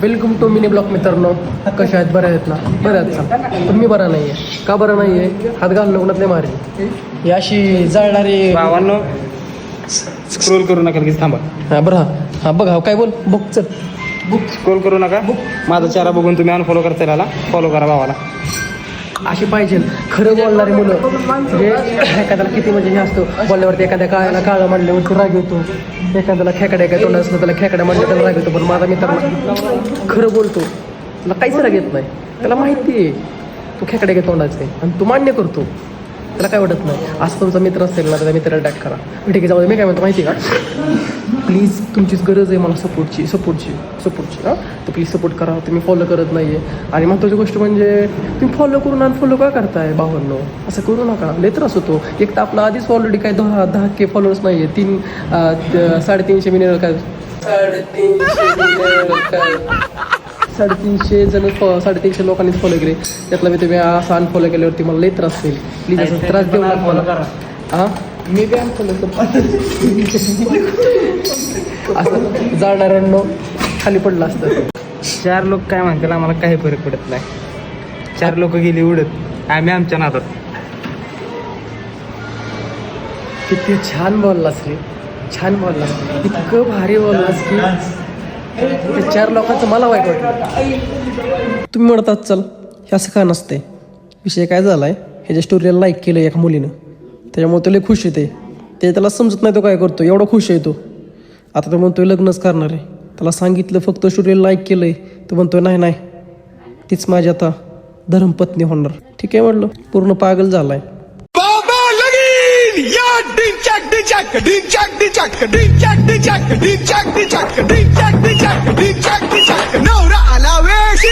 Welcome to mini block मित्रांनो. कशा आहेत? बऱ्या आहेत ना? बऱ्या आहेत का? पण मी बरा नाही आहे. का बरा नाही आहे? हात घालून उन्हातले मारे ही अशी जळणारी भावांनो स्क्रोल करू नका लगेच थांबा. हां बरं हां बघ काय बोल बुक चल बुक स्क्रोल करू नका. माझा चेहरा बघून तुम्ही अनफॉलो करता याला फॉलो करा भावाला. अशी पाहिजे खरं बोलणारी मुलं. म्हणजे एखाद्याला किती म्हणजे हे असतं बोलल्यावरती एखाद्या काळाला काळं म्हणल्यावरती राग येतो. एखाद्याला खेकड्या काय तोंड असलं त्याला खेकड्या म्हणलं त्याला राग येतो. पण माझा मित्र खरं बोलतो, त्याला काहीच राग येत नाही. त्याला माहिती आहे तू खेकड्या काय तोंडाचं आहे आणि तू मान्य करतो, त्याला काय वाटत नाही. असं तुमचा मित्र असेल ना, त्याला मित्राला टॅग करा. ठीक आहे, जाऊ दे. मी काय म्हणतो माहिती आहे का, प्लीज तुमचीच गरज आहे मला सपोर्टची हां. तर प्लीज सपोर्ट करा. तुम्ही फॉलो करत नाही आहे. आणि महत्त्वाची गोष्ट म्हणजे तुम्ही फॉलो करून अनफॉलो का करताय भावांनो? असं करू नका. लय त्रास होतो. एक तर आपला आधीच ऑलरेडी काय 10K फॉलोअर्स नाही आहे. 350 मिनिट काय 350 जण 350 लोकांनीच फॉलो केले. त्यातला मी तुम्ही असं अनफॉलो केल्यावरती मला लई त्रास होईल. प्लीज असं त्रास देऊ नका मला. हां मी बी अनफॉलो असं जाणाऱ्यांनो खाली पडलं असतं. 4 लोक काय म्हणतील आम्हाला काही फरक पडत नाही. 4 लोक गेली उडत, आम्ही आमच्या नादात. किती छान बोललास रे, छान बोललास. इतकं भारी बोललास की त्या 4 लोकांचं मला वाईट वाटलं. तुम्ही म्हणतात चल हे असं का नसते. विषय काय झाला आहे, ह्याच्या स्टोरीला लाईक केलं एका मुलीनं, त्याच्यामुळे तो लय खुश येते. ते त्याला समजत नाही तो काय करतो, एवढा खुश आहे तो. आता तो म्हणतोय लग्नच करणार आहे. त्याला सांगितलं फक्त स्टोरीला लाईक केलं आहे, तो म्हणतोय नाही तीच माझी आता धर्मपत्नी होणार. ठीक आहे म्हटलं, पूर्ण पागल झाला आहे. नवरा आला वेशी